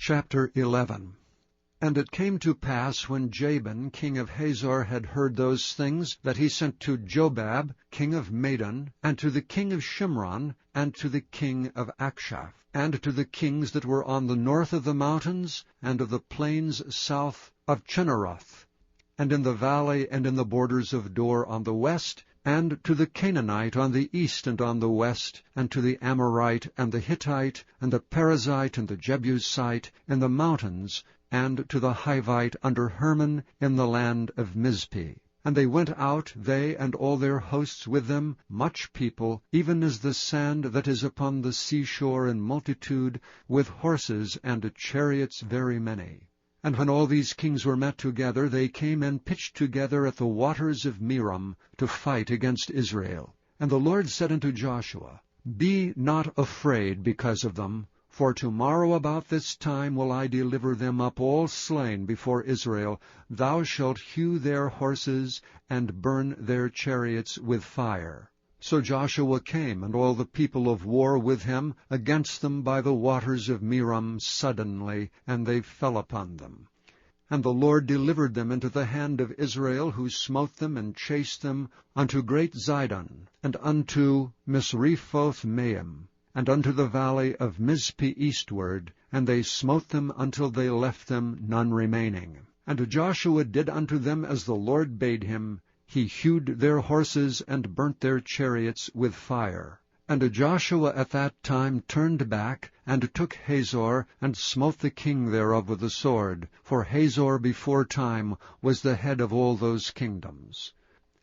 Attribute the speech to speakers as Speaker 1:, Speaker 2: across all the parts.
Speaker 1: Chapter 11. And it came to pass, when Jabin king of Hazor had heard those things, that he sent to Jobab king of Madon, and to the king of Shimron, and to the king of Achshaph, and to the kings that were on the north of the mountains, and of the plains south of Chinneroth, and in the valley and in the borders of Dor on the west, and to the Canaanite on the east and on the west, and to the Amorite and the Hittite, and the Perizzite and the Jebusite in the mountains, and to the Hivite under Hermon in the land of Mizpeh. And they went out, they and all their hosts with them, much people, even as the sand that is upon the seashore in multitude, with horses and chariots very many. And when all these kings were met together, they came and pitched together at the waters of Merom to fight against Israel. And the Lord said unto Joshua, Be not afraid because of them, for tomorrow about this time will I deliver them up all slain before Israel. Thou shalt hew their horses, and burn their chariots with fire. So Joshua came, and all the people of war with him, against them by the waters of Merom suddenly, and they fell upon them. And the Lord delivered them into the hand of Israel, who smote them and chased them unto great Zidon, and unto Misrephoth-maim, and unto the valley of Mizpeh eastward, and they smote them until they left them none remaining. And Joshua did unto them as the Lord bade him. He hewed their horses and burnt their chariots with fire. And Joshua at that time turned back, and took Hazor, and smote the king thereof with the sword. For Hazor before time was the head of all those kingdoms.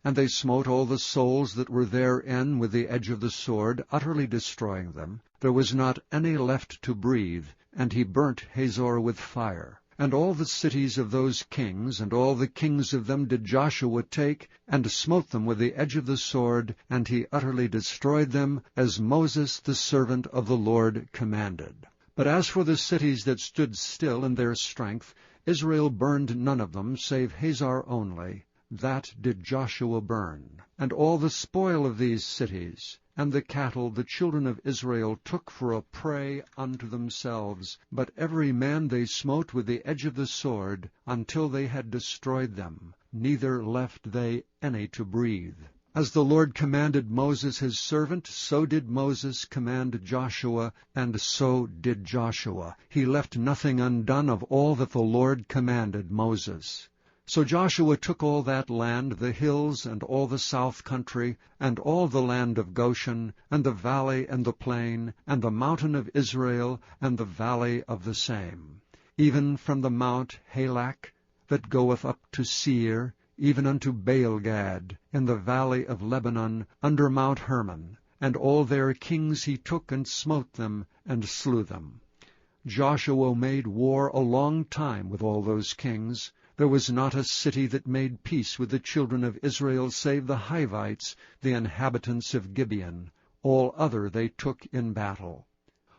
Speaker 1: And they smote all the souls that were therein with the edge of the sword, utterly destroying them. There was not any left to breathe, and he burnt Hazor with fire. And all the cities of those kings, and all the kings of them did Joshua take, and smote them with the edge of the sword, and he utterly destroyed them, as Moses the servant of the Lord commanded. But as for the cities that stood still in their strength, Israel burned none of them, save Hazor only. That did Joshua burn. And all the spoil of these cities, and the cattle the children of Israel took for a prey unto themselves, but every man they smote with the edge of the sword, until they had destroyed them, neither left they any to breathe. As the Lord commanded Moses his servant, so did Moses command Joshua, and so did Joshua. He left nothing undone of all that the Lord commanded Moses. So Joshua took all that land, the hills, and all the south country, and all the land of Goshen, and the valley and the plain, and the mountain of Israel, and the valley of the same, even from the mount Halak, that goeth up to Seir, even unto Baalgad, in the valley of Lebanon, under Mount Hermon. And all their kings he took, and smote them, and slew them. Joshua made war a long time with all those kings. There was not a city that made peace with the children of Israel, save the Hivites, the inhabitants of Gibeon. All other they took in battle.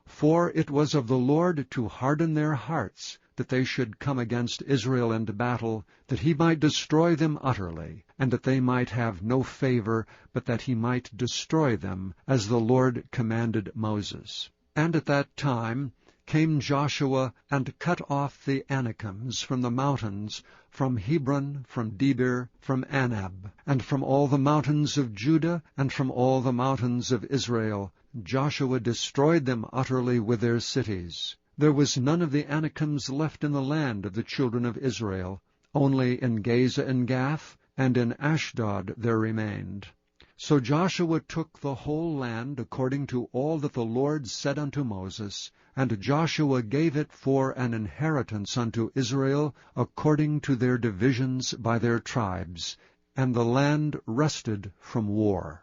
Speaker 1: For it was of the Lord to harden their hearts, that they should come against Israel in battle, that he might destroy them utterly, and that they might have no favor, but that he might destroy them, as the Lord commanded Moses. And at that time came Joshua, and cut off the Anakims from the mountains, from Hebron, from Debir, from Anab, and from all the mountains of Judah, and from all the mountains of Israel. Joshua destroyed them utterly with their cities. There was none of the Anakims left in the land of the children of Israel. Only in Gaza and Gath, and in Ashdod there remained. So Joshua took the whole land according to all that the Lord said unto Moses, and Joshua gave it for an inheritance unto Israel, according to their divisions by their tribes. And the land rested from war.